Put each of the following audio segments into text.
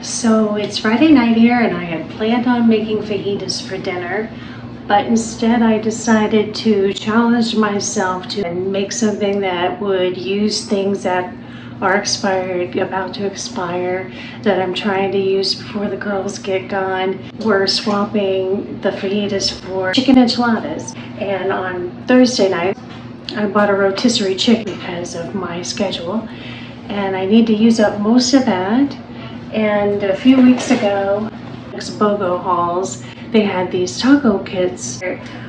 So it's Friday night here, and I had planned on making fajitas for dinner, but instead I decided to challenge myself to make something that would use things that are expired, about to expire, that I'm trying to use before the girls get gone. We're swapping the fajitas for chicken enchiladas, and on Thursday night I bought a rotisserie chicken because of my schedule, and I need to use up most of that. And a few weeks ago, BOGO hauls, they had these taco kits.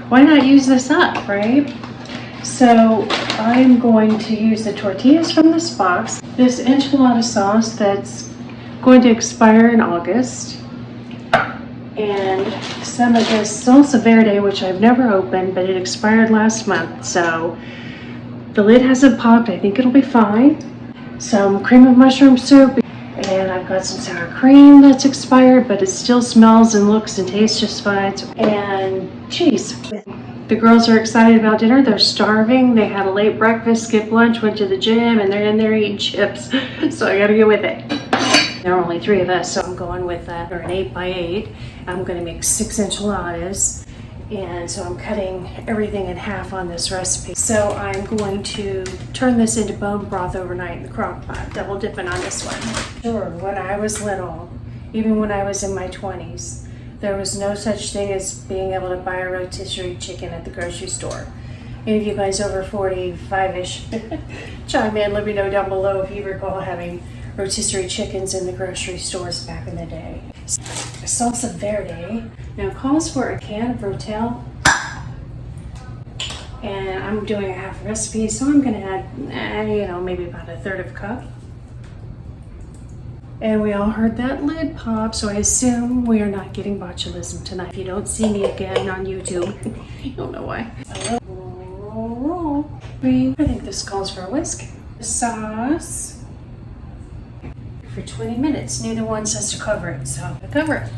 Why not use this up, right? So I'm going to use the tortillas from this box, this enchilada sauce that's going to expire in August, and some of this salsa verde, which I've never opened, but it expired last month, so the lid hasn't popped. I think it'll be fine. Some cream of mushroom soup, and I've got some sour cream that's expired, but it still smells and looks and tastes just fine. And cheese. The girls are excited about dinner. They're starving. They had a late breakfast, skipped lunch, went to the gym, and they're in there eating chips. So I gotta get with it. There are only 3 of us, so I'm going with an 8x8. I'm gonna make 6 enchiladas. And so I'm cutting everything in half on this recipe. So I'm going to turn this into bone broth overnight in the crock pot, double dipping on this one. Sure, when I was little, even when I was in my 20s, there was no such thing as being able to buy a rotisserie chicken at the grocery store. Any of you guys over 45-ish, chime in, let me know down below if you recall having rotisserie chickens in the grocery stores back in the day. Salsa verde now calls for a can of Rotel, and I'm doing a half recipe, so I'm gonna add, maybe about 1/3 of a cup. And we all heard that lid pop, so I assume we are not getting botulism tonight. If you don't see me again on YouTube, you'll know why. Roll. I think this calls for a whisk. Sauce. For 20 minutes. Neither one says to cover it, so I cover it.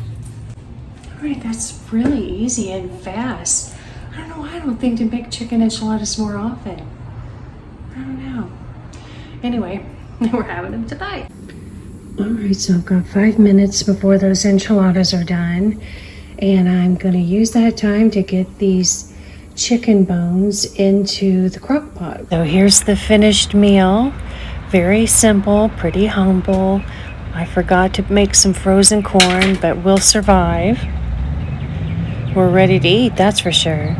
All right, that's really easy and fast. I don't know why I don't think to make chicken enchiladas more often. I don't know. Anyway, we're having them tonight. All right, so I've got 5 minutes before those enchiladas are done, and I'm going to use that time to get these chicken bones into the crock pot. So here's the finished meal. Very simple, pretty humble. I forgot to make some frozen corn, but we'll survive. We're ready to eat, that's for sure.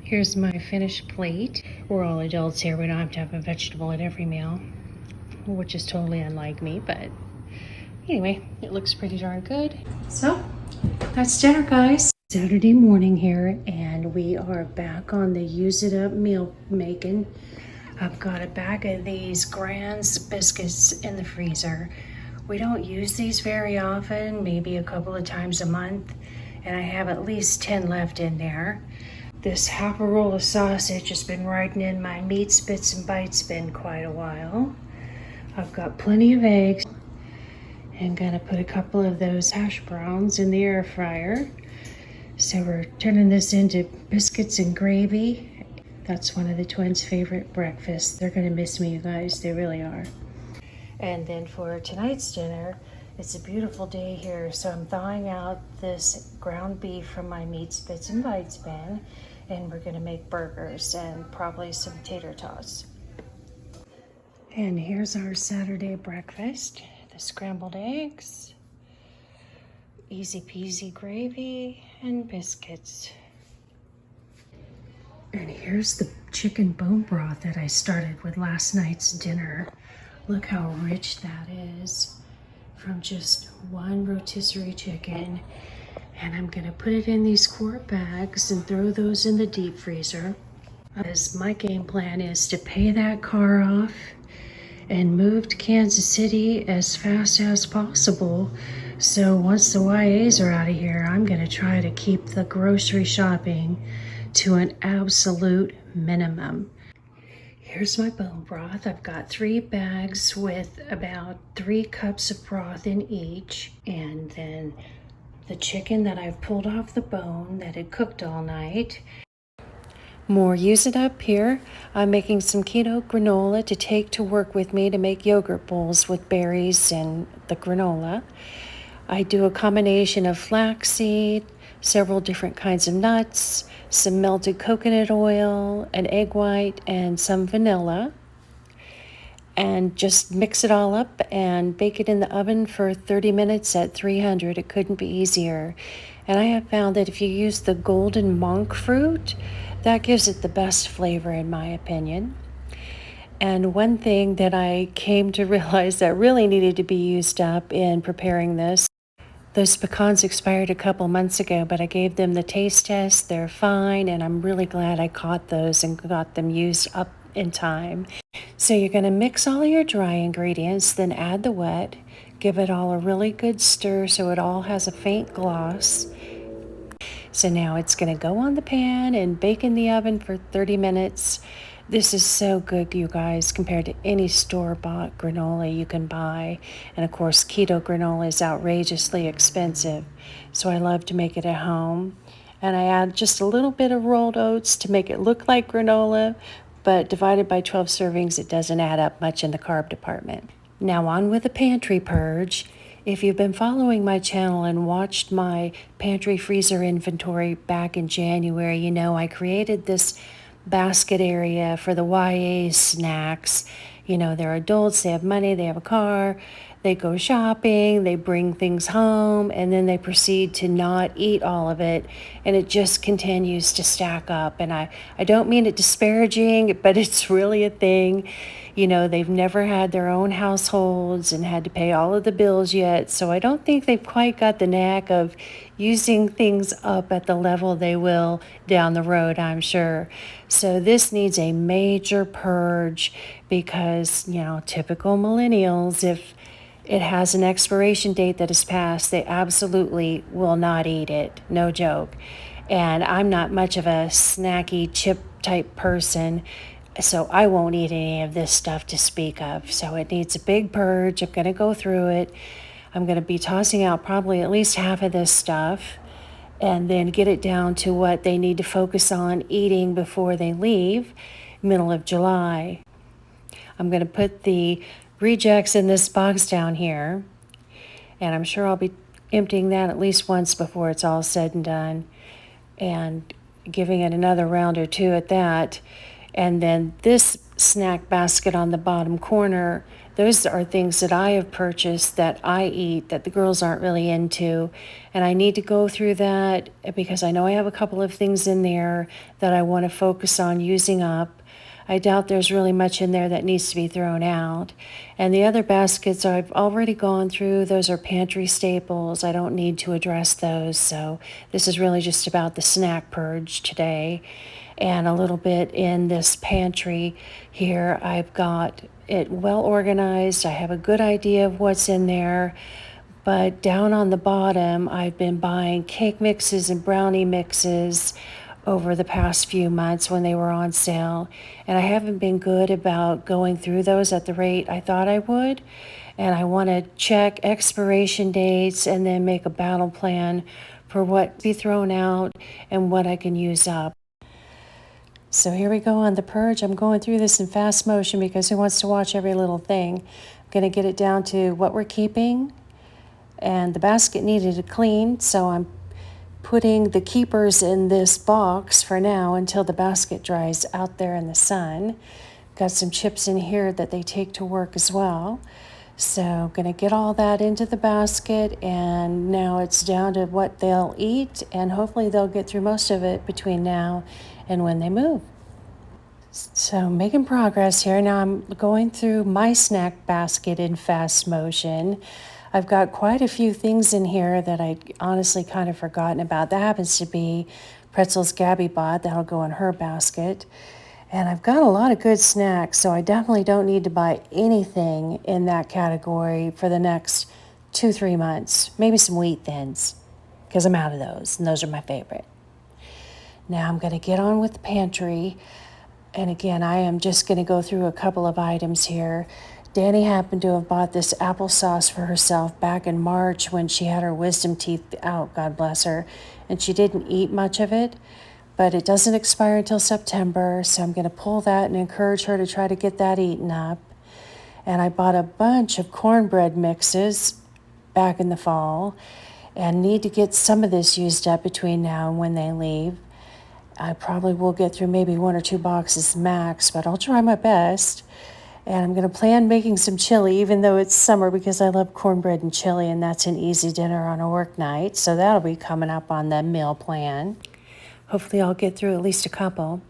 Here's my finished plate. We're all adults here. We don't have to have a vegetable at every meal, which is totally unlike me, but anyway, it looks pretty darn good. So that's dinner, guys. Saturday morning here, and we are back on the use it up meal making. I've got a bag of these Grand's biscuits in the freezer. We don't use these very often, maybe a couple of times a month, and I have at least 10 left in there. This half a roll of sausage has been riding in my meats, bits, and bites bin quite a while. I've got plenty of eggs. I'm gonna put a couple of those hash browns in the air fryer. So we're turning this into biscuits and gravy. That's one of the twins' favorite breakfasts. They're gonna miss me, you guys, they really are. And then for tonight's dinner, it's a beautiful day here, so I'm thawing out this ground beef from my meats, bits, and bites bin, and we're gonna make burgers and probably some tater tots. And here's our Saturday breakfast. The scrambled eggs, easy peasy gravy, and biscuits. And here's the chicken bone broth that I started with last night's dinner. Look how rich that is from just one rotisserie chicken. And I'm gonna put it in these quart bags and throw those in the deep freezer. As my game plan is to pay that car off and move to Kansas City as fast as possible. So once the YAs are out of here, I'm gonna try to keep the grocery shopping to an absolute minimum. Here's my bone broth. I've got 3 bags with about 3 cups of broth in each, and then the chicken that I've pulled off the bone that had cooked all night. More use it up here. I'm making some keto granola to take to work with me to make yogurt bowls with berries and the granola. I do a combination of flaxseed, several different kinds of nuts, some melted coconut oil, an egg white, and some vanilla. And just mix it all up and bake it in the oven for 30 minutes at 300. It couldn't be easier. And I have found that if you use the golden monk fruit, that gives it the best flavor in my opinion. And one thing that I came to realize that really needed to be used up in preparing this, those pecans expired a couple months ago, but I gave them the taste test. They're fine, and I'm really glad I caught those and got them used up in time. So you're going to mix all your dry ingredients, then add the wet, give it all a really good stir so it all has a faint gloss. So now it's going to go on the pan and bake in the oven for 30 minutes. This is so good, you guys, compared to any store-bought granola you can buy. And of course, keto granola is outrageously expensive. So I love to make it at home. And I add just a little bit of rolled oats to make it look like granola, but divided by 12 servings, it doesn't add up much in the carb department. Now on with the pantry purge. If you've been following my channel and watched my pantry freezer inventory back in January, you know I created this basket area for the YA snacks. You know, they're adults, they have money, they have a car, they go shopping, they bring things home, and then they proceed to not eat all of it, and it just continues to stack up. And I don't mean it disparaging, but it's really a thing. You know, they've never had their own households and had to pay all of the bills yet, so I don't think they've quite got the knack of using things up at the level they will down the road, I'm sure. So this needs a major purge because, you know, typical millennials, if it has an expiration date that is passed, they absolutely will not eat it. No joke. And I'm not much of a snacky chip type person, so I won't eat any of this stuff to speak of. So it needs a big purge. I'm going to go through it. I'm going to be tossing out probably at least half of this stuff and then get it down to what they need to focus on eating before they leave, middle of July. I'm going to put the rejects in this box down here, and I'm sure I'll be emptying that at least once before it's all said and done, and giving it another round or two at that. And then this snack basket on the bottom corner, those are things that I have purchased that I eat that the girls aren't really into. And I need to go through that because I know I have a couple of things in there that I want to focus on using up. I doubt there's really much in there that needs to be thrown out. And the other baskets I've already gone through. Those are pantry staples. I don't need to address those. So this is really just about the snack purge today. And a little bit in this pantry here. I've got it well organized. I have a good idea of what's in there. But down on the bottom, I've been buying cake mixes and brownie mixes over the past few months when they were on sale. And I haven't been good about going through those at the rate I thought I would. And I want to check expiration dates and then make a battle plan for what to be thrown out and what I can use up. So here we go on the purge. I'm going through this in fast motion because who wants to watch every little thing? I'm going to get it down to what we're keeping. And the basket needed to clean, so I'm putting the keepers in this box for now until the basket dries out there in the sun. Got some chips in here that they take to work as well. So I'm going to get all that into the basket, and now it's down to what they'll eat, and hopefully they'll get through most of it between now and when they move. So making progress here. Now I'm going through my snack basket in fast motion. I've got quite a few things in here that I honestly kind of forgotten about. That happens to be pretzels Gabby bought. That'll go in her basket. And I've got a lot of good snacks, so I definitely don't need to buy anything in that category for the next 2-3 months. Maybe some wheat thins, because I'm out of those, and those are my favorite. Now I'm going to get on with the pantry. And again, I am just going to go through a couple of items here. Danny happened to have bought this applesauce for herself back in March when she had her wisdom teeth out, God bless her, and she didn't eat much of it. But it doesn't expire until September, so I'm going to pull that and encourage her to try to get that eaten up. And I bought a bunch of cornbread mixes. back in the fall and need to get some of this used up between now and when they leave. I probably will get through maybe 1 or 2 boxes max, but I'll try my best. And I'm going to plan making some chili, even though it's summer, because I love cornbread and chili, and that's an easy dinner on a work night. So that'll be coming up on the meal plan. Hopefully I'll get through at least a couple.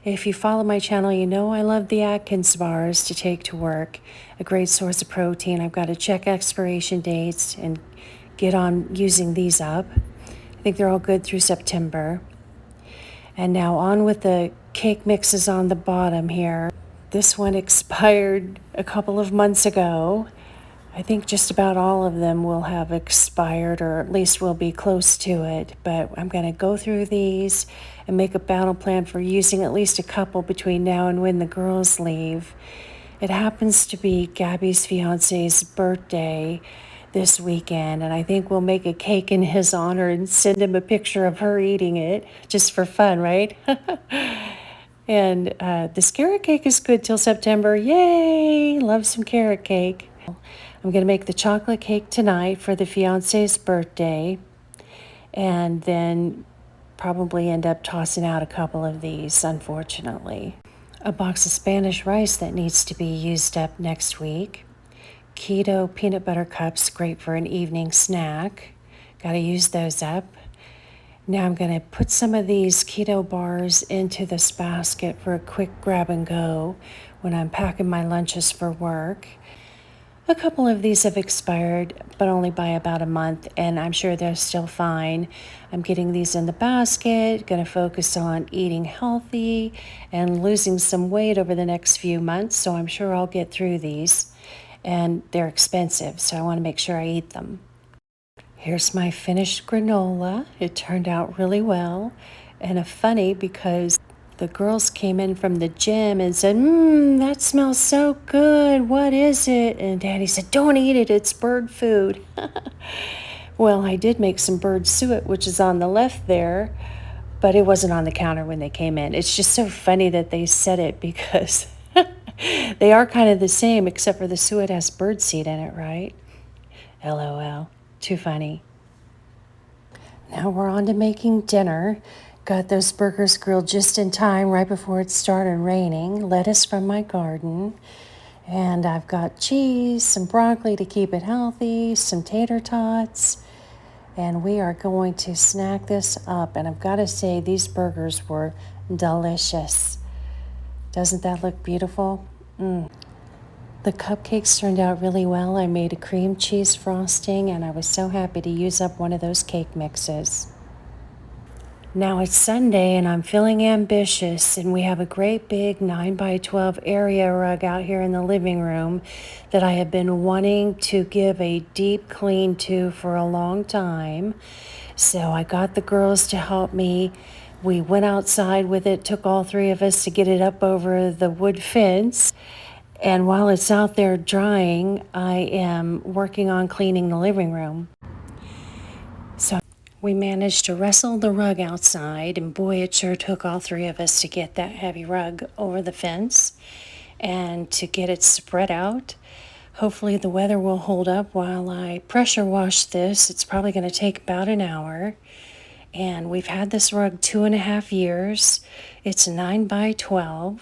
If you follow my channel, you know I love the Atkins bars to take to work. A great source of protein. I've got to check expiration dates and get on using these up. I think they're all good through September. And now on with the cake mixes on the bottom here. This one expired a couple of months ago. I think just about all of them will have expired, or at least will be close to it. But I'm going to go through these and make a battle plan for using at least a couple between now and when the girls leave. It happens to be Gabby's fiance's birthday this weekend, and I think we'll make a cake in his honor and send him a picture of her eating it, just for fun, right? And this carrot cake is good till September. Yay! Love some carrot cake. I'm going to make the chocolate cake tonight for the fiance's birthday, and then probably end up tossing out a couple of these, unfortunately. A box of Spanish rice that needs to be used up next week. Keto peanut butter cups, great for an evening snack. Got to use those up. Now I'm going to put some of these keto bars into this basket for a quick grab and go when I'm packing my lunches for work. A couple of these have expired, but only by about a month, and I'm sure they're still fine. I'm getting these in the basket, going to focus on eating healthy and losing some weight over the next few months, so I'm sure I'll get through these. And they're expensive, so I want to make sure I eat them. Here's my finished granola. It turned out really well, and funny because the girls came in from the gym and said, that smells so good. What is it? And Daddy said, don't eat it. It's bird food. Well, I did make some bird suet, which is on the left there, but it wasn't on the counter when they came in. It's just so funny that they said it because they are kind of the same, except for the suet has bird seed in it, right? LOL. Too funny. Now we're on to making dinner. Got those burgers grilled just in time right before it started raining. Lettuce from my garden. And I've got cheese, some broccoli to keep it healthy, some tater tots. And we are going to snack this up. And I've got to say, these burgers were delicious. Doesn't that look beautiful? The cupcakes turned out really well. I made a cream cheese frosting, and I was so happy to use up one of those cake mixes. Now it's Sunday, and I'm feeling ambitious, and we have a great big 9x12 area rug out here in the living room that I have been wanting to give a deep clean to for a long time. So I got the girls to help me. We went outside with it, took all 3 of us to get it up over the wood fence. And while it's out there drying, I am working on cleaning the living room. So we managed to wrestle the rug outside, and boy, it sure took all 3 of us to get that heavy rug over the fence and to get it spread out. Hopefully the weather will hold up while I pressure wash this. It's probably going to take about an hour. And we've had this rug 2.5 years. It's 9x12.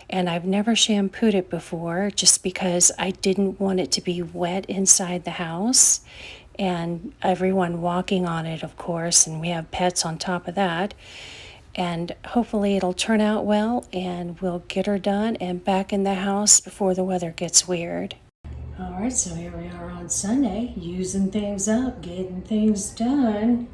And I've never shampooed it before just because I didn't want it to be wet inside the house. And everyone walking on it, of course, and we have pets on top of that. And hopefully it'll turn out well, and we'll get her done and back in the house before the weather gets weird. All right, so here we are on Sunday, using things up, getting things done.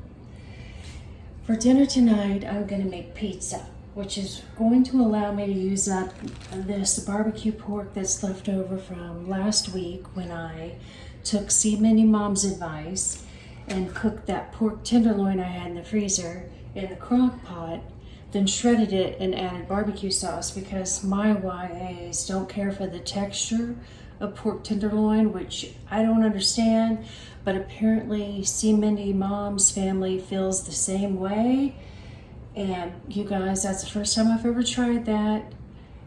For dinner tonight, I'm going to make pizza, which is going to allow me to use up the barbecue pork that's left over from last week when I took See Mini Mom's advice and cooked that pork tenderloin I had in the freezer in the crock pot, then shredded it and added barbecue sauce because my YAs don't care for the texture of pork tenderloin, which I don't understand, but apparently See Mini Mom's family feels the same way. And you guys, that's the first time I've ever tried that.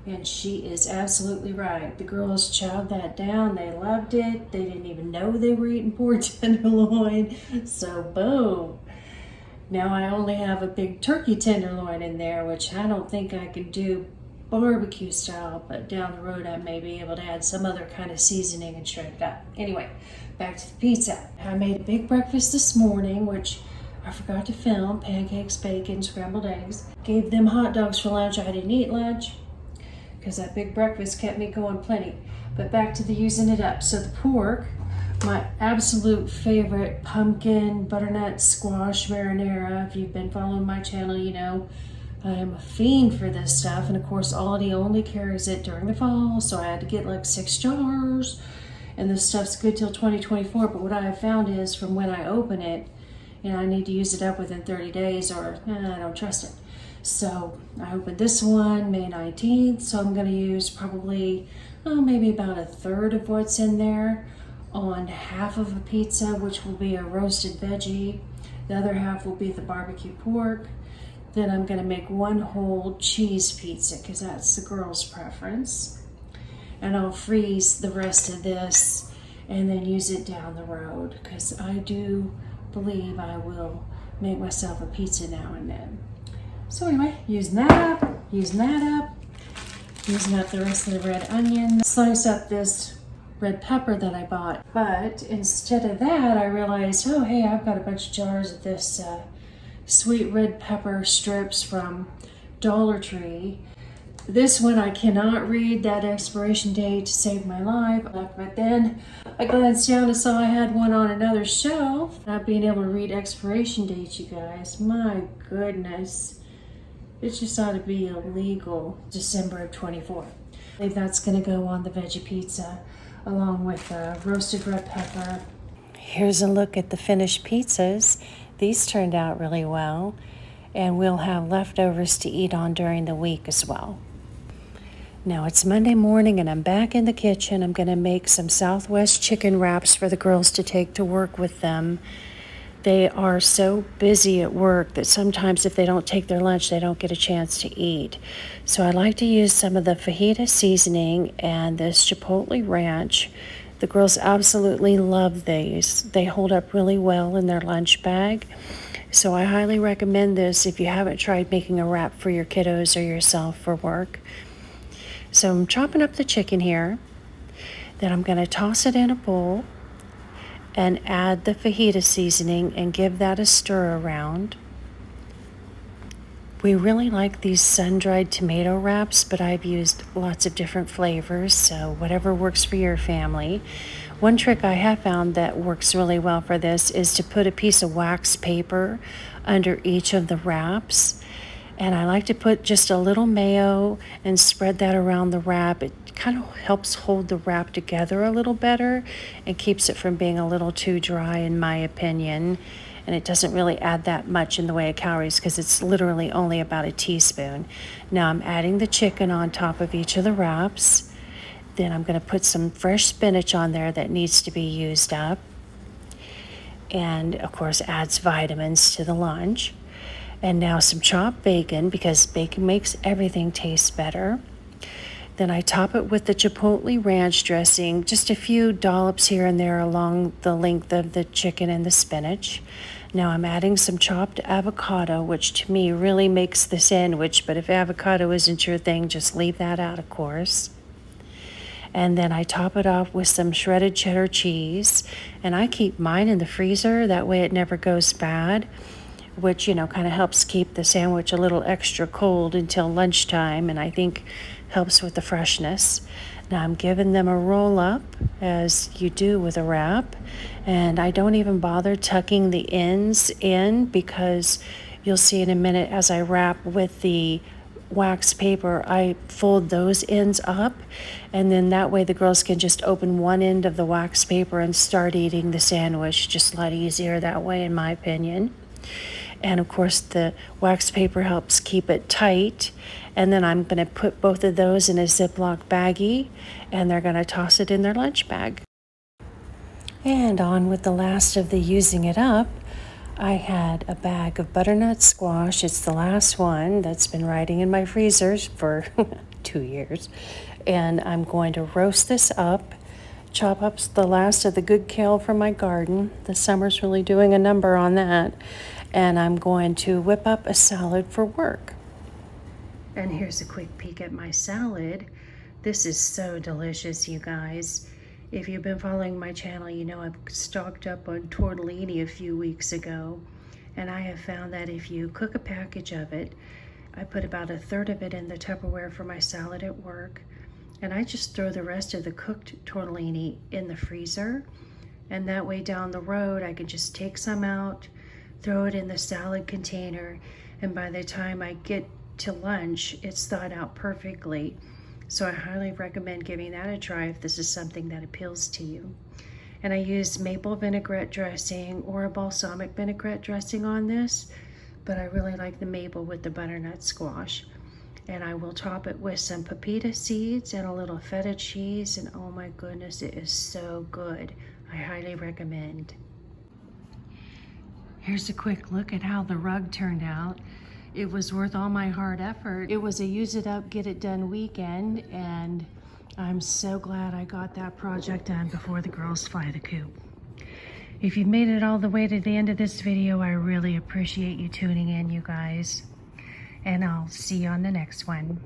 And she is absolutely right. The girls chowed that down. They loved it. They didn't even know they were eating pork tenderloin. So boom. Now I only have a big turkey tenderloin in there, which I don't think I can do barbecue style, but down the road I may be able to add some other kind of seasoning and shred it up. Anyway, back to the pizza. I made a big breakfast this morning, which I forgot to film. Pancakes, bacon, scrambled eggs. Gave them hot dogs for lunch. I didn't eat lunch because that big breakfast kept me going plenty. But back to the using it up. So the pork, my absolute favorite pumpkin butternut squash marinara. If you've been following my channel, you know I am a fiend for this stuff. And of course, Aldi only carries it during the fall, so I had to get like 6 jars. And this stuff's good till 2024. But what I have found is from when I open it, and I need to use it up within 30 days or I don't trust it. So I opened this one May 19th, so I'm going to use probably maybe about a third of what's in there on half of a pizza, which will be a roasted veggie. The other half will be the barbecue pork. Then I'm going to make one whole cheese pizza because that's the girls' preference. And I'll freeze the rest of this and then use it down the road because I do believe I will make myself a pizza now and then. So anyway, using that up, using up the rest of the red onion, slice up this red pepper that I bought. But instead of that, I realized, oh hey, I've got a bunch of jars of this sweet red pepper strips from Dollar Tree. This one I cannot read that expiration date to save my life, but then I glanced down and saw I had one on another shelf. Not being able to read expiration dates, you guys, my goodness. It just ought to be illegal. December of 24. I believe that's gonna go on the veggie pizza along with roasted red pepper. Here's a look at the finished pizzas. These turned out really well, and we'll have leftovers to eat on during the week as well. Now it's Monday morning and I'm back in the kitchen. I'm gonna make some Southwest chicken wraps for the girls to take to work with them. They are so busy at work that sometimes if they don't take their lunch, they don't get a chance to eat. So I like to use some of the fajita seasoning and this chipotle ranch. The girls absolutely love these. They hold up really well in their lunch bag. So I highly recommend this if you haven't tried making a wrap for your kiddos or yourself for work. So I'm chopping up the chicken here. Then I'm going to toss it in a bowl and add the fajita seasoning and give that a stir around. We really like these sun-dried tomato wraps, but I've used lots of different flavors, so whatever works for your family. One trick I have found that works really well for this is to put a piece of wax paper under each of the wraps. And I like to put just a little mayo and spread that around the wrap. It kind of helps hold the wrap together a little better and keeps it from being a little too dry, in my opinion. And it doesn't really add that much in the way of calories because it's literally only about a teaspoon. Now I'm adding the chicken on top of each of the wraps. Then I'm going to put some fresh spinach on there that needs to be used up. And of course adds vitamins to the lunch. And now some chopped bacon because bacon makes everything taste better. Then I top it with the chipotle ranch dressing, just a few dollops here and there along the length of the chicken and the spinach. Now I'm adding some chopped avocado, which to me really makes the sandwich, but if avocado isn't your thing, just leave that out, of course. And then I top it off with some shredded cheddar cheese, and I keep mine in the freezer, that way it never goes bad, which, you know, kind of helps keep the sandwich a little extra cold until lunchtime, and I think helps with the freshness. Now I'm giving them a roll up, as you do with a wrap, and I don't even bother tucking the ends in because you'll see in a minute as I wrap with the wax paper, I fold those ends up, and then that way the girls can just open one end of the wax paper and start eating the sandwich. Just a lot easier that way, in my opinion. And of course the wax paper helps keep it tight. And then I'm going to put both of those in a Ziploc baggie, and they're going to toss it in their lunch bag. And on with the last of the using it up. I had a bag of butternut squash. It's the last one that's been riding in my freezers for 2 years. And I'm going to roast this up, chop up the last of the good kale from my garden. The summer's really doing a number on that. And I'm going to whip up a salad for work. And here's a quick peek at my salad. This is so delicious, you guys. If you've been following my channel, you know I've stocked up on tortellini a few weeks ago. And I have found that if you cook a package of it, I put about a third of it in the Tupperware for my salad at work. And I just throw the rest of the cooked tortellini in the freezer. And that way down the road, I can just take some out, throw it in the salad container. And by the time I get to lunch, it's thawed out perfectly. So I highly recommend giving that a try if this is something that appeals to you. And I used maple vinaigrette dressing or a balsamic vinaigrette dressing on this, but I really like the maple with the butternut squash. And I will top it with some pepita seeds and a little feta cheese, and oh my goodness, it is so good. I highly recommend. Here's a quick look at how the rug turned out. It was worth all my hard effort. It was a use it up, get it done weekend, and I'm so glad I got that project done before the girls fly the coop. If you've made it all the way to the end of this video, I really appreciate you tuning in, you guys. And I'll see you on the next one.